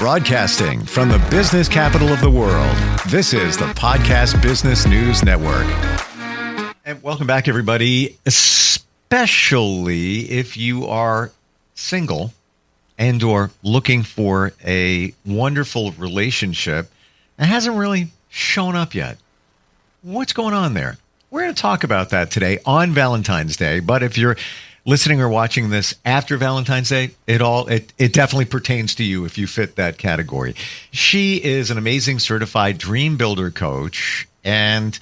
Broadcasting from the business capital of the world, this is the Podcast Business News Network. And welcome back, everybody, especially if you are single and or looking for a wonderful relationship that hasn't really shown up yet. What's going on there? We're going to talk about that today on Valentine's Day. But if you're listening or watching this after Valentine's Day, it definitely pertains to you if you fit that category. She is an amazing certified dream builder coach, and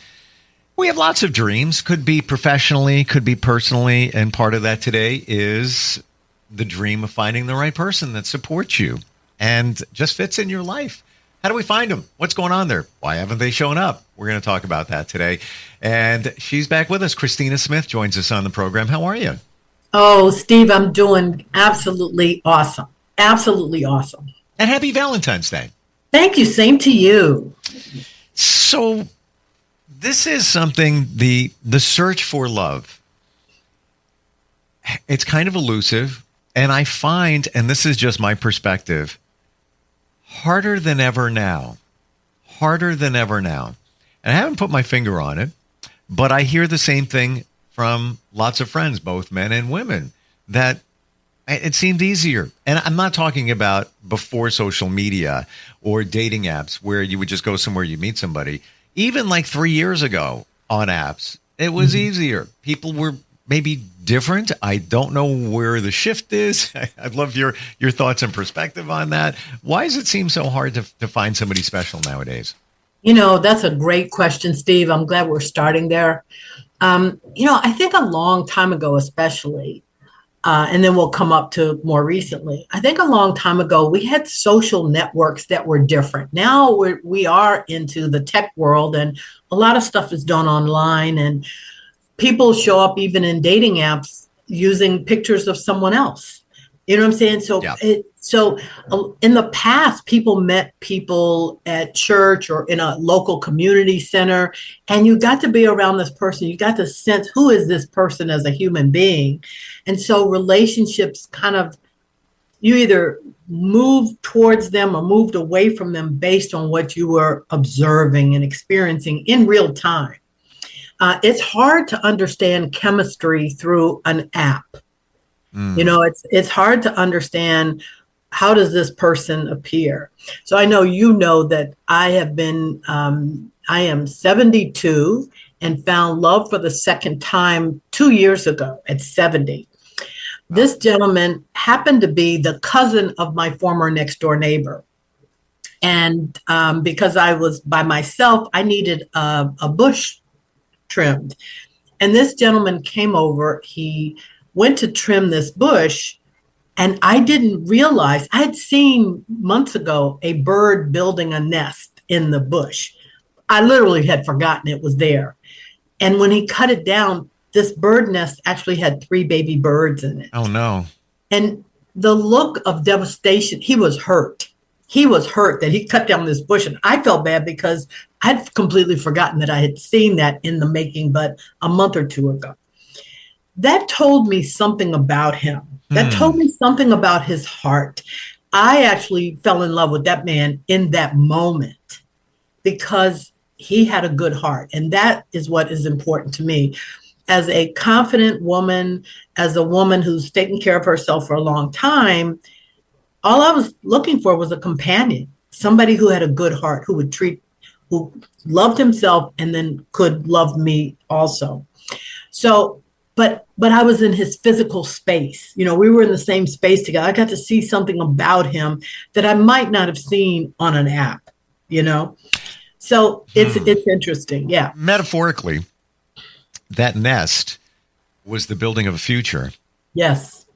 we have lots of dreams. Could be professionally, could be personally, and part of that today is the dream of finding the right person that supports you and just fits in your life. How do we find them? What's going on there? Why haven't they shown up? We're going to talk about that today. And she's back with us. Kristina Smith joins us on the program. How are you? Oh, Steve, I'm doing absolutely awesome. Absolutely awesome. And happy Valentine's Day. Thank you. Same to you. So this is something, the search for love. It's kind of elusive. And I find, and this is just my perspective, harder than ever now. Harder than ever now. And I haven't put my finger on it, but I hear the same thing from lots of friends, both men and women, that it seemed easier. And I'm not talking about before social media or dating apps where you would just go somewhere, you meet somebody. Even like 3 years ago on apps, it was easier. People were maybe different. I don't know where the shift is. I'd love your thoughts and perspective on that. Why does it seem so hard to find somebody special nowadays? You know, that's a great question, Steve. I'm glad we're starting there. I think a long time ago, especially, and then we'll come up to more recently. I think a long time ago, we had social networks that were different. Now we are into the tech world, and a lot of stuff is done online, and people show up even in dating apps using pictures of someone else. You know what I'm saying? So, yeah. In the past, people met people at church or in a local community center, and you got to be around this person. You got to sense, who is this person as a human being? And so relationships kind of, you either moved towards them or moved away from them based on what you were observing and experiencing in real time. It's hard to understand chemistry through an app. You know, it's hard to understand, how does this person appear? So I know that I am 72 and found love for the second time 2 years ago at 70. This gentleman happened to be the cousin of my former next door neighbor. And because I was by myself, I needed a bush trimmed. And this gentleman came over, he went to trim this bush, and I didn't realize, I had seen months ago a bird building a nest in the bush. I literally had forgotten it was there. And when he cut it down, this bird nest actually had 3 baby birds in it. Oh, no. And the look of devastation, he was hurt. He was hurt that he cut down this bush. And I felt bad because I'd completely forgotten that I had seen that in the making, but a month or two ago. That told me something about him. That told me something about his heart. I actually fell in love with that man in that moment because he had a good heart. And that is what is important to me. As a confident woman, as a woman who's taken care of herself for a long time, all I was looking for was a companion, somebody who had a good heart, who loved himself and then could love me also. So, but I was in his physical space. You know, we were in the same space together. I got to see something about him that I might not have seen on an app, you know? So it's interesting. Yeah. Metaphorically, that nest was the building of a future. Yes.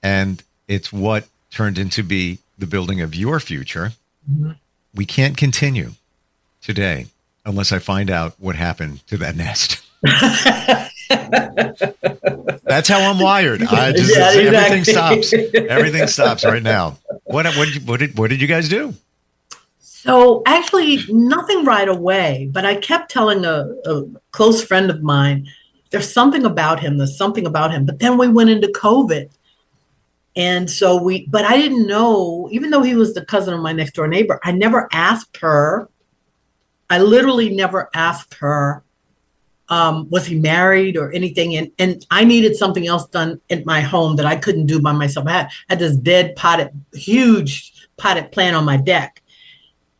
And it's what turned into be the building of your future. Mm-hmm. We can't continue today unless I find out what happened to that nest. That's how I'm wired. Exactly. Everything stops. Everything stops right now. What did you guys do? So actually nothing right away, but I kept telling a close friend of mine, there's something about him. But then we went into COVID And so but I didn't know, even though he was the cousin of my next door neighbor, I never asked her. I literally never asked her, was he married or anything? And I needed something else done in my home that I couldn't do by myself. I had this huge potted plant on my deck.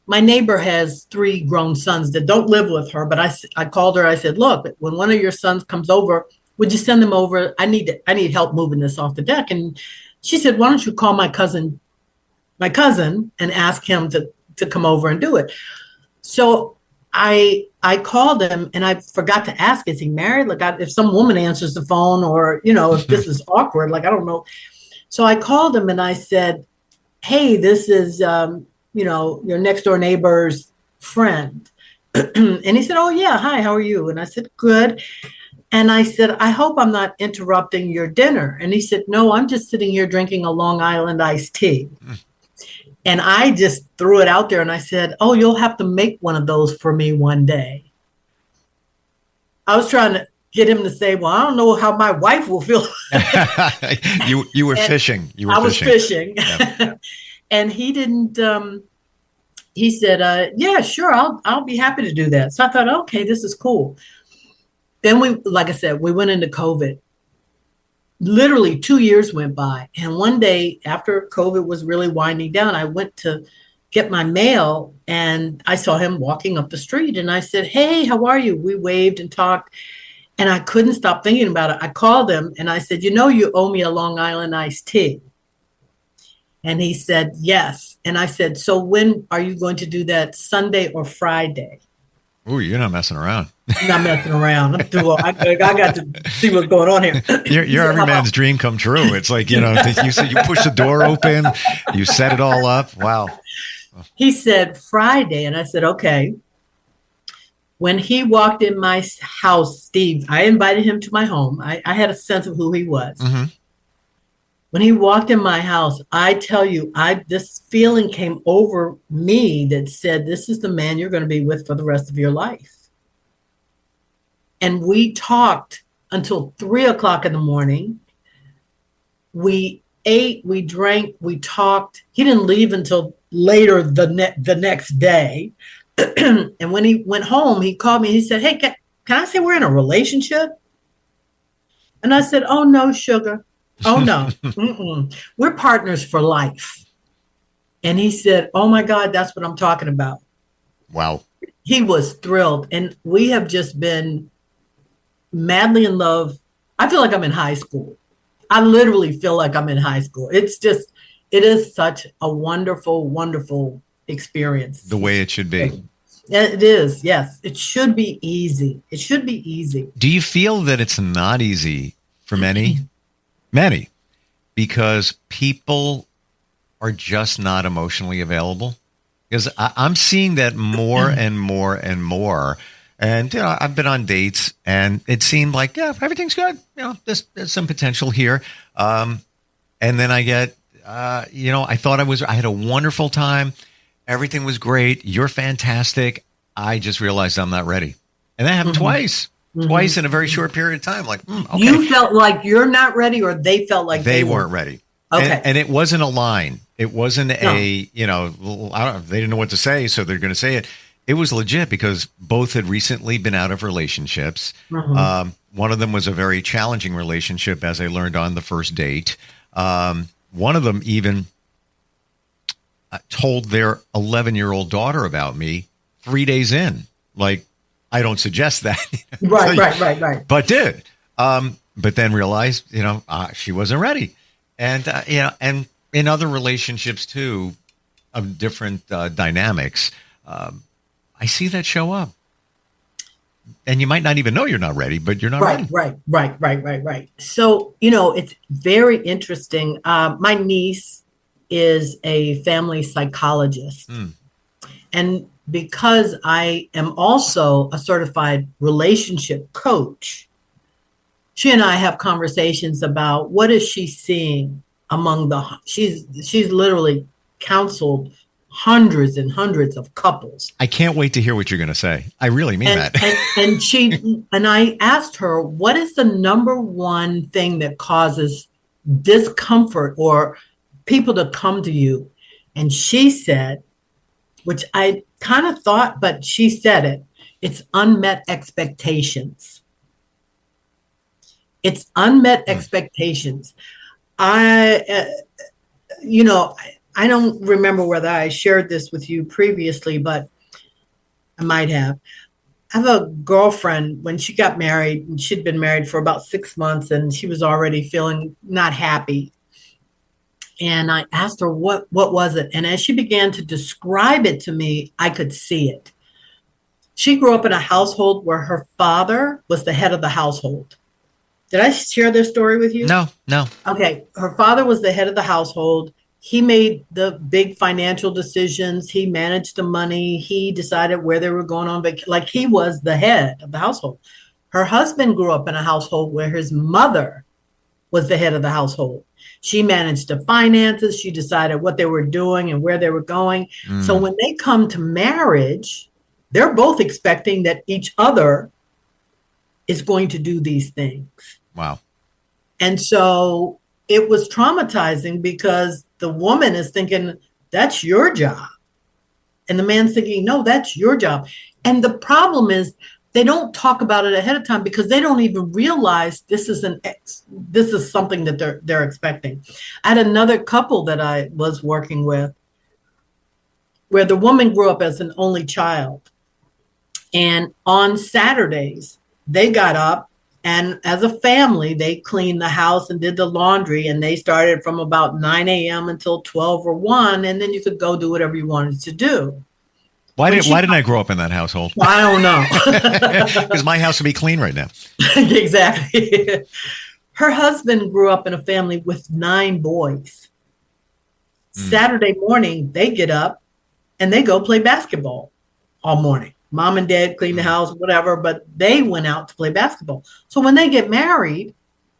My neighbor has 3 grown sons that don't live with her, but I called her. I said, look, when one of your sons comes over, would you send them over? I need help moving this off the deck. And she said, why don't you call my cousin and ask him to come over and do it. So I called him and I forgot to ask, is he married? Like if some woman answers the phone or, if this is awkward, like, I don't know. So I called him and I said, hey, this is, your next door neighbor's friend. And he said, oh yeah. Hi, how are you? And I said, good. And I said, I hope I'm not interrupting your dinner. And he said, no, I'm just sitting here drinking a Long Island iced tea. And I just threw it out there and I said, oh, you'll have to make one of those for me one day. I was trying to get him to say, well, I don't know how my wife will feel. You were fishing. I was fishing. Yep. And he didn't, he said, yeah, sure. I'll be happy to do that. So I thought, okay, this is cool. Then like I said, we went into COVID. Literally 2 years went by. And one day after COVID was really winding down, I went to get my mail and I saw him walking up the street and I said, hey, how are you? We waved and talked and I couldn't stop thinking about it. I called him and I said, you owe me a Long Island iced tea. And he said, yes. And I said, so when are you going to do that, Sunday or Friday? Ooh, you're not messing around. I'm not messing around. I got to see what's going on here. You're every man's dream come true. It's like, you said you push the door open, you set it all up. Wow. He said Friday. And I said, okay. When he walked in my house, Steve, I invited him to my home. I had a sense of who he was. Mm-hmm. When he walked in my house, I tell you, this feeling came over me that said, this is the man you're going to be with for the rest of your life. And we talked until 3:00 in the morning. We ate, we drank, we talked. He didn't leave until later the next day. And when he went home, he called me. He said, hey, can I say we're in a relationship? And I said, oh, no, sugar. Oh, no. We're partners for life. And he said, oh, my God, that's what I'm talking about. Wow. He was thrilled. And we have just been madly in love. I feel like I'm in high school. I literally feel like I'm in high school. It is such a wonderful, wonderful experience. The way it should be. It is. Yes. It should be easy. It should be easy. Do you feel that it's not easy for many? Many, because people are just not emotionally available. Because I'm seeing that more and more and more. And, I've been on dates and it seemed like, yeah, everything's good. There's some potential here. And then I get, I thought I had a wonderful time. Everything was great. You're fantastic. I just realized I'm not ready. And that happened twice. Twice in a very short period of time. Like, okay. You felt like you're not ready, or they felt like they weren't ready. Okay. And it wasn't a line. It wasn't they didn't know what to say, so they're going to say it. It was legit because both had recently been out of relationships. Mm-hmm. One of them was a very challenging relationship, as I learned on the first date. One of them even told their 11-year-old daughter about me 3 days in. Like, I don't suggest that. Right. But did. But then realized, she wasn't ready. And, and in other relationships too, of different dynamics, I see that show up. And you might not even know you're not ready, but you're not ready. Right. So, it's very interesting. My niece is a family psychologist. And because I am also a certified relationship coach, she and I have conversations about what is she seeing among she's literally counseled hundreds and hundreds of couples. I can't wait to hear what you're going to say. I really mean that. And I asked her, what is the number one thing that causes discomfort or people to come to you. And she said, which I kind of thought, but she said it, it's unmet expectations. It's unmet expectations. I don't remember whether I shared this with you previously, but I might have. I have a girlfriend, when she got married, and she'd been married for about 6 months, and she was already feeling not happy. And I asked her, what was it? And as she began to describe it to me, I could see it. She grew up in a household where her father was the head of the household. Did I share this story with you? No. Okay. Her father was the head of the household. He made the big financial decisions. He managed the money. He decided where they were going on vacation. Like, he was the head of the household. Her husband grew up in a household where his mother was the head of the household. She managed the finances. She decided what they were doing and where they were going. So when they come to marriage, they're both expecting that each other is going to do these things. Wow. And so it was traumatizing because the woman is thinking, that's your job. And the man's thinking, no, that's your job. And the problem is they don't talk about it ahead of time because they don't even realize this is something that they're expecting. I had another couple that I was working with where the woman grew up as an only child. And on Saturdays, they got up and as a family, they cleaned the house and did the laundry. And they started from about 9 a.m. until 12 or 1. And then you could go do whatever you wanted to do. Why didn't I grow up in that household? I don't know. Because my house would be clean right now. Exactly. Her husband grew up in a family with 9 boys. Saturday morning, they get up and they go play basketball all morning. Mom and dad clean the house, whatever, but they went out to play basketball. So when they get married,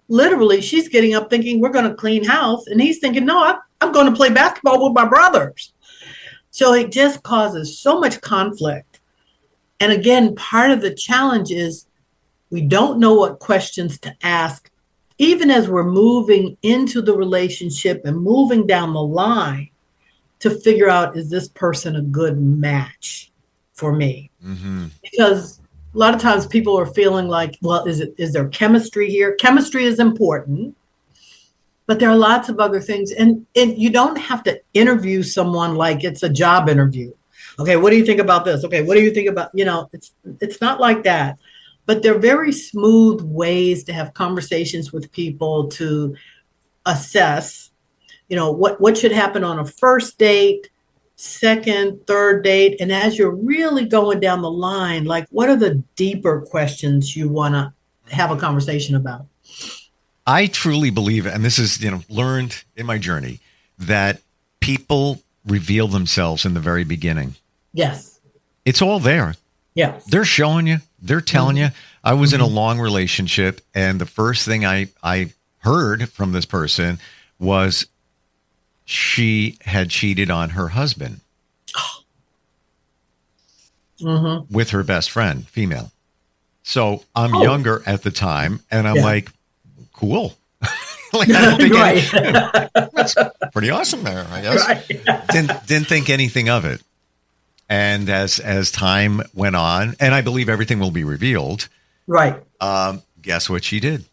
literally she's getting up thinking, we're going to clean house. And he's thinking, no, I'm going to play basketball with my brothers. So it just causes so much conflict. And again, part of the challenge is we don't know what questions to ask, even as we're moving into the relationship and moving down the line to figure out, is this person a good match for me? Mm-hmm. Because a lot of times people are feeling like, well, is there chemistry here? Chemistry is important, but there are lots of other things. And you don't have to interview someone like it's a job interview. Okay, what do you think about this? Okay, what do you think about, it's not like that. But they're very smooth ways to have conversations with people to assess, what should happen on a first date, second, third date. And as you're really going down the line, like, what are the deeper questions you want to have a conversation about? I truly believe, and this is, learned in my journey, that people reveal themselves in the very beginning. Yes. It's all there. Yeah. They're showing you, they're telling you. I was in a long relationship, and the first thing I heard from this person was she had cheated on her husband with her best friend, female. So I'm younger at the time, and I'm like, cool. Like, I don't think that's pretty awesome there, I guess. Right. Didn't think anything of it. And as time went on, and I believe everything will be revealed. Right. Guess what she did?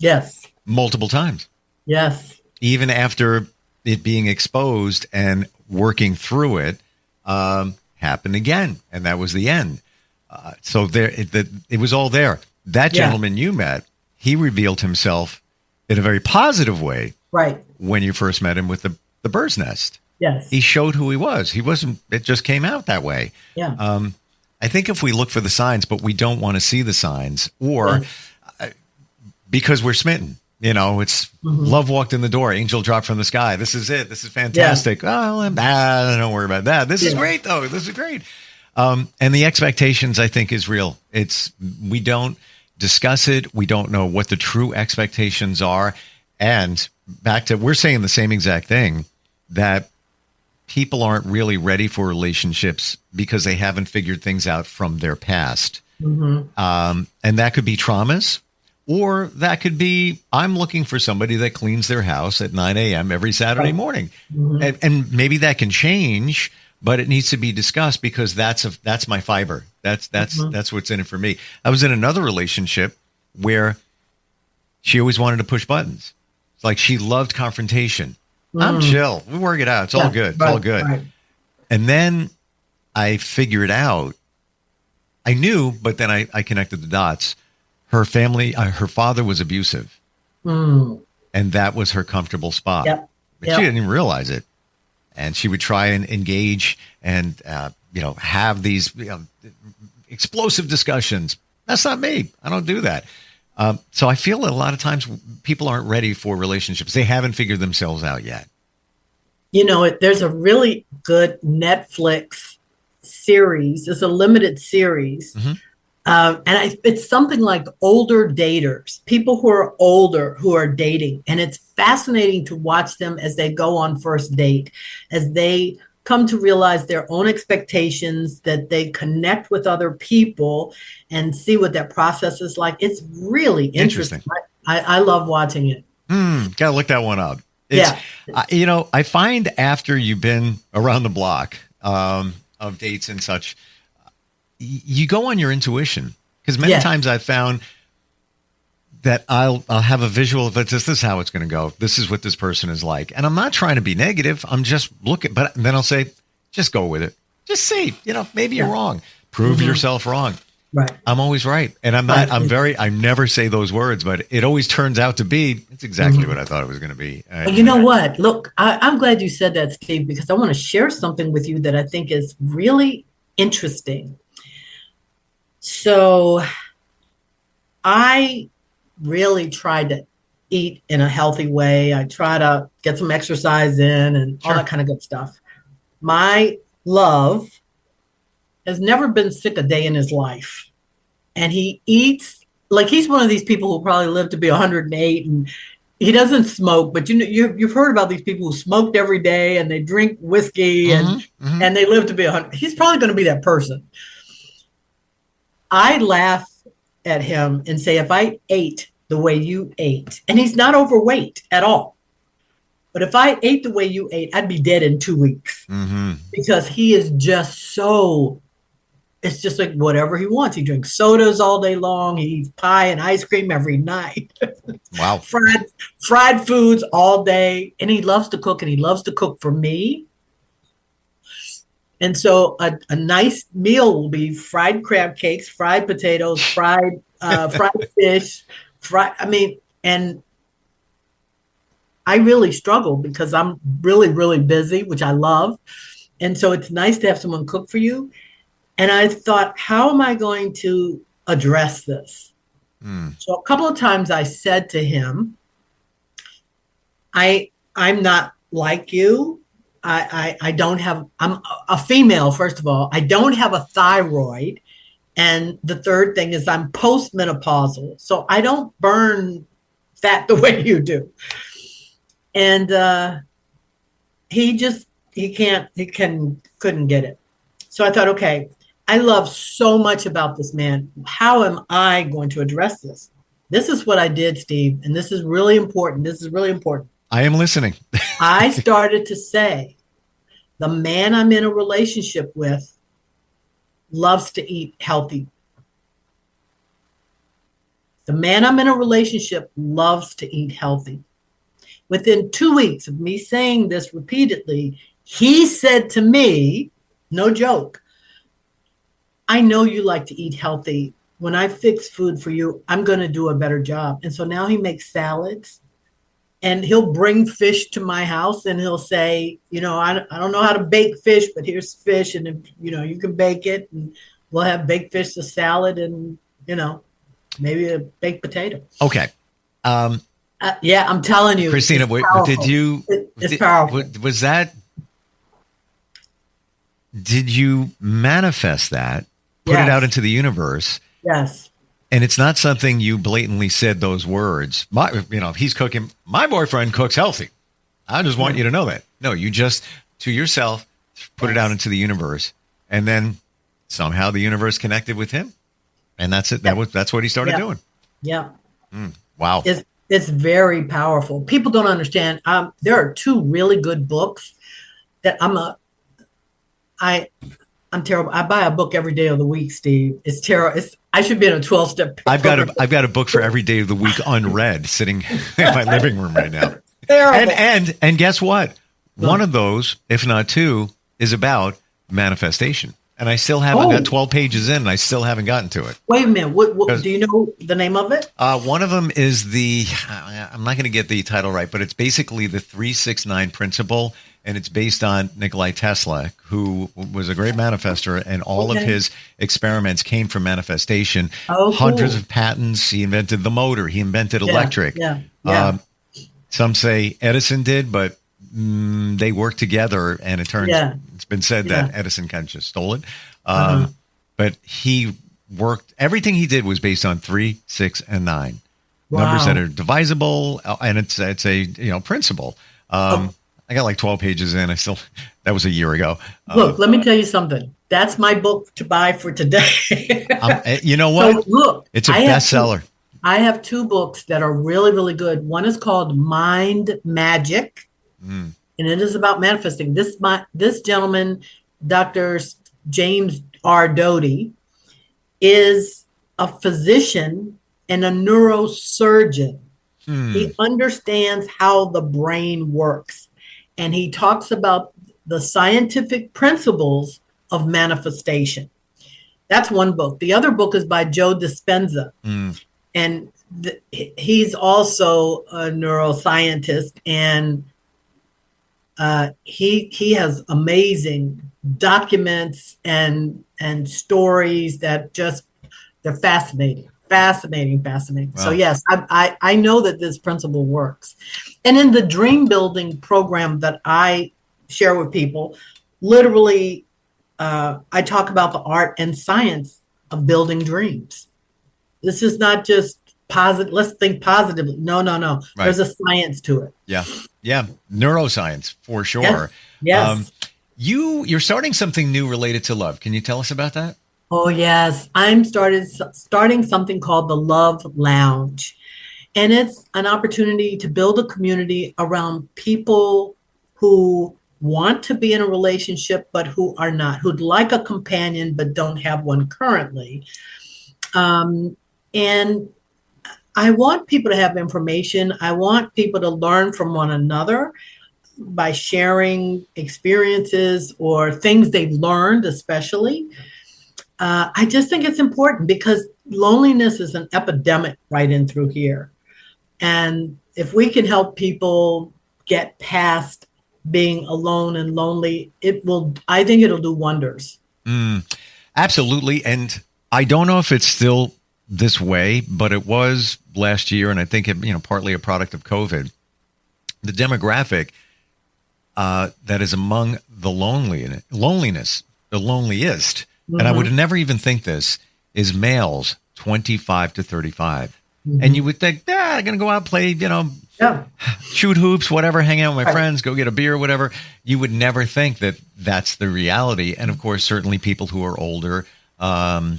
Yes. Multiple times. Yes. Even after it being exposed and working through it, happened again. And that was the end. So it was all there. That gentleman you met, he revealed himself in a very positive way. Right. When you first met him with the bird's nest. Yes. He showed who he was. It just came out that way. Yeah. I think if we look for the signs, but we don't want to see the signs, or because we're smitten, it's love walked in the door, angel dropped from the sky. This is it. This is fantastic. Yeah. Oh, don't worry about that. This is great though. This is great. And the expectations, I think, is real. We don't discuss it. We don't know what the true expectations are. And we're saying the same exact thing, that people aren't really ready for relationships because they haven't figured things out from their past. And that could be traumas, Or that could be, I'm looking for somebody that cleans their house at 9 a.m. every Saturday morning. Mm-hmm. And maybe that can change, but it needs to be discussed because that's my fiber. That's what's in it for me. I was in another relationship where she always wanted to push buttons. It's like she loved confrontation. I'm chill. We work it out. It's all good. It's all good. Right. And then I figured out, I knew, but then I connected the dots. Her family, her father was abusive. And that was her comfortable spot. Yep. But she didn't even realize it. And she would try and engage and, have these explosive discussions. That's not me. I don't do that. So I feel that a lot of times people aren't ready for relationships. They haven't figured themselves out yet. There's a really good Netflix series. It's a limited series. Mm-hmm. It's something like older daters, people who are older who are dating. And it's fascinating to watch them as they go on first date, as they come to realize their own expectations, that they connect with other people and see what that process is like. It's really interesting. I love watching it. Gotta look that one up. I find after you've been around the block of dates and such, you go on your intuition, because many times I've found that I'll have a visual of this is how it's going to go. This is what this person is like. And I'm not trying to be negative. I'm just looking, but then I'll say, just go with it. Just see, maybe you're wrong. Prove yourself wrong. Right. I'm always right. And I never say those words, but it always turns out to be, it's exactly what I thought it was going to be. You know what? Look, I'm glad you said that, Steve, because I want to share something with you that I think is really interesting. So I really tried to eat in a healthy way. I try to get some exercise in and all that kind of good stuff. My love has never been sick a day in his life. And he eats, like he's one of these people who probably live to be 108, and he doesn't smoke, but you've heard about these people who smoked every day and they drink whiskey and they live to be 100. He's probably going to be that person. I laugh at him and say, if I ate the way you ate, and he's not overweight at all, but if I ate the way you ate, I'd be dead in 2 weeks because he is just so, it's just like whatever he wants. He drinks sodas all day long. He eats pie and ice cream every night. Wow. Fried foods all day. And he loves to cook, and he loves to cook for me. And so a nice meal will be fried crab cakes, fried potatoes, fried fish, and I really struggle because I'm really, really busy, which I love. And so it's nice to have someone cook for you. And I thought, how am I going to address this? So a couple of times I said to him, I'm not like you. I'm a female, first of all. I don't have a thyroid. And the third thing is I'm postmenopausal. So I don't burn fat the way you do. And he couldn't get it. So I thought, okay, I love so much about this man. How am I going to address this? This is what I did, Steve. And this is really important. I am listening. I started to say, the man I'm in a relationship with loves to eat healthy. The man I'm in a relationship loves to eat healthy. Within 2 weeks of me saying this repeatedly, he said to me, no joke, I know you like to eat healthy. When I fix food for you, I'm going to do a better job. And so now he makes salads. And he'll bring fish to my house and he'll say, I don't know how to bake fish, but here's fish. And, if, you can bake it, and we'll have baked fish, a salad, and, maybe a baked potato. Okay. Yeah, I'm telling you. Kristina, it's powerful. Did you manifest that, put it out into the universe? Yes. And it's not something you blatantly said those words. He's cooking. My boyfriend cooks healthy. I just want you to know that. No, you just, to yourself, put it out into the universe. And then somehow the universe connected with him. And that's it. That's what he started doing. Yeah. Wow. It's very powerful. People don't understand. There are two really good books that I'm terrible. I buy a book every day of the week, Steve. It's terrible. I should be in a 12-step program. I've got a book for every day of the week unread sitting in my living room right now. Terrible. And guess what? One of those, if not two, is about manifestation. And I still haven't got 12 pages in, and I still haven't gotten to it. Wait a minute. What do you know the name of it? One of them is I'm not going to get the title right, but it's basically the 369 principle, and it's based on Nikola Tesla, who was a great manifester, and all of his experiments came from manifestation. Hundreds of patents. He invented the motor. He invented electric. Yeah. Some say Edison did, but they worked together, and it's been said that Edison kind of just stole it. But he worked, everything he did was based on 3, 6, and 9. Wow. Numbers that are divisible, and it's a principle. I got like 12 pages in. That was a year ago. Look, let me tell you something. That's my book to buy for today. You know what? So look, it's a bestseller. I have two books that are really, really good. One is called Mind Magic, and it is about manifesting. This gentleman, Dr. James R. Doty, is a physician and a neurosurgeon. He understands how the brain works, and he talks about the scientific principles of manifestation. That's one book. The other book is by Joe Dispenza, and he's also a neuroscientist, and he has amazing documents and stories that they're fascinating. Wow. So yes, I know that this principle works. And in the dream building program that I share with people, literally, I talk about the art and science of building dreams. This is not just positive. Let's think positively. No. Right. There's a science to it. Yeah. Neuroscience for sure. Yes. You're starting something new related to love. Can you tell us about that? Oh, yes. I'm starting something called the Love Lounge. And it's an opportunity to build a community around people who want to be in a relationship, but who are not, who'd like a companion, but don't have one currently. And I want people to have information. I want people to learn from one another by sharing experiences or things they've learned, especially. I just think it's important because loneliness is an epidemic right in through here. And if we can help people get past being alone and lonely, I think it'll do wonders. Absolutely. And I don't know if it's still this way, but it was last year. And I think it, partly a product of COVID, the demographic that is among the the loneliest. And I would never even think this is males 25 to 35. And you would think, I'm going to go out, play, shoot hoops, whatever, hang out with my friends, go get a beer, whatever. You would never think that that's the reality. And of course, certainly people who are older. But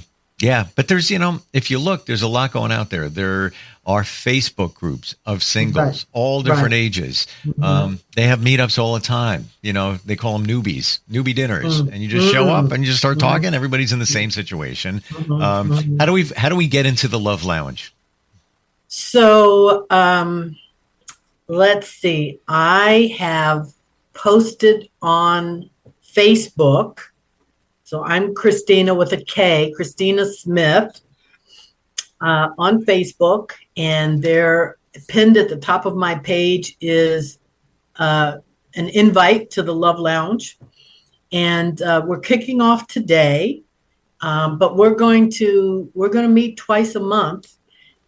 there's, if you look, there's a lot going out there. There are Facebook groups of singles, all different ages. They have meetups all the time. They call them newbie dinners, and you just show up and you just start talking. Everybody's in the same situation. How do we get into the Love Lounge? So let's see. I have posted on Facebook. So I'm Kristina with a K, Kristina Smith, on Facebook, and there pinned at the top of my page is an invite to the Love Lounge, and we're kicking off today, but we're going to meet twice a month,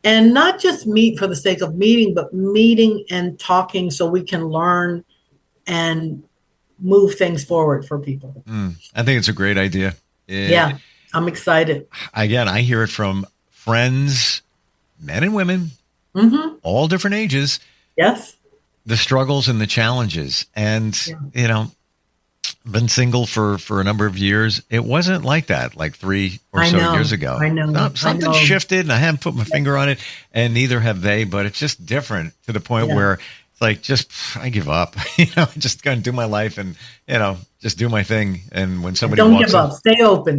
and not just meet for the sake of meeting, but meeting and talking so we can learn and move things forward for people. I think it's a great idea. Yeah, I'm excited. Again, I hear it from friends, men and women, all different ages. Yes. The struggles and the challenges. And, been single for a number of years. It wasn't like that, like 3 or so years ago. I know. Something shifted, and I haven't put my finger on it, and neither have they. But it's just different to the point where it's like, I give up. I'm just going to do my life and just do my thing. And when somebody don't give up, stay open.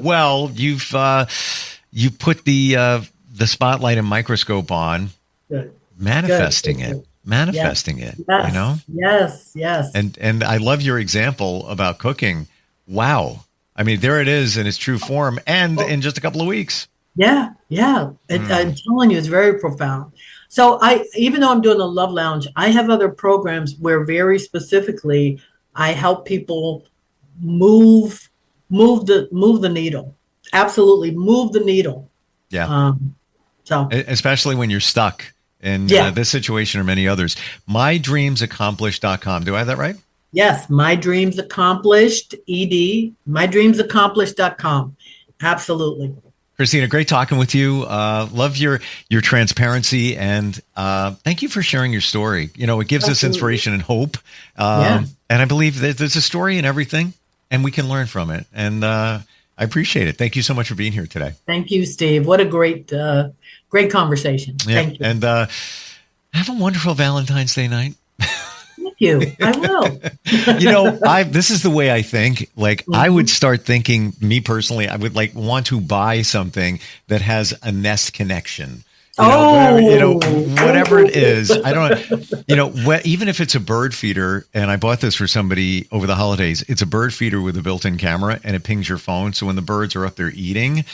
Well, you've put the spotlight and microscope on, manifesting it. Yes. And I love your example about cooking. Wow. I mean, there it is in its true form, and in just a couple of weeks. Yeah. I'm telling you, it's very profound. So even though I'm doing the Love Lounge, I have other programs where very specifically I help people move the needle. Absolutely move the needle. Yeah. So especially when you're stuck in this situation or many others. mydreamsaccomplished.com. Do I have that right? Yes. mydreamsaccomplished.com. Absolutely. Kristina, great talking with you. Love your transparency, and thank you for sharing your story. It gives us inspiration and hope. And I believe that there's a story in everything, and we can learn from it. And I appreciate it. Thank you so much for being here today. Thank you, Steve. What a great conversation. Yeah. Thank you. And have a wonderful Valentine's Day night. Thank you. I will. This is the way I think. Like, I would start thinking, me personally, I would want to buy something that has a Nest connection. Whatever it is. I don't know. Even if it's a bird feeder, and I bought this for somebody over the holidays, it's a bird feeder with a built-in camera, and it pings your phone. So when the birds are up there eating,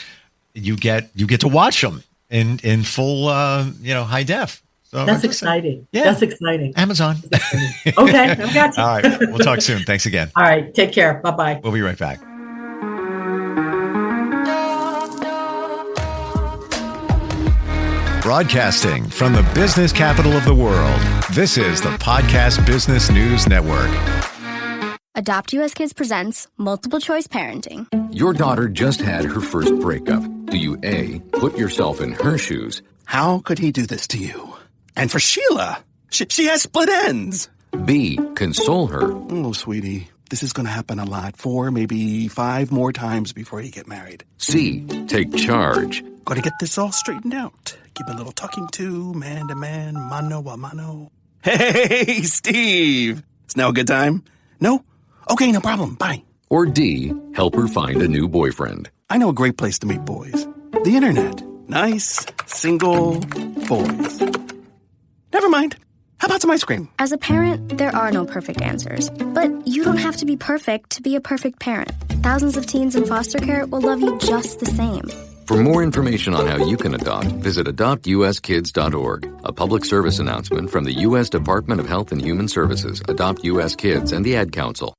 you get to watch them in full, high def. So that's exciting. Yeah. That's exciting. Amazon. Okay, I've got you. All right. We'll talk soon. Thanks again. All right. Take care. Bye-bye. We'll be right back. Broadcasting from the business capital of the world, this is the Podcast Business News Network. Adopt US Kids presents Multiple Choice Parenting. Your daughter just had her first breakup. Do you A, put yourself in her shoes? How could he do this to you? And for Sheila, she has split ends. B, console her. Oh, sweetie, this is going to happen a lot. 4, maybe 5 more times before you get married. C, take charge. Got to get this all straightened out. Give a little talking to, man to man, mano a mano. Hey, Steve. It's now a good time? No? Okay, no problem. Bye. Or D, help her find a new boyfriend. I know a great place to meet boys. The internet. Nice, single boys. Never mind. How about some ice cream? As a parent, there are no perfect answers. But you don't have to be perfect to be a perfect parent. Thousands of teens in foster care will love you just the same. For more information on how you can adopt, visit adoptuskids.org. A public service announcement from the U.S. Department of Health and Human Services, Adopt U.S. Kids, and the Ad Council.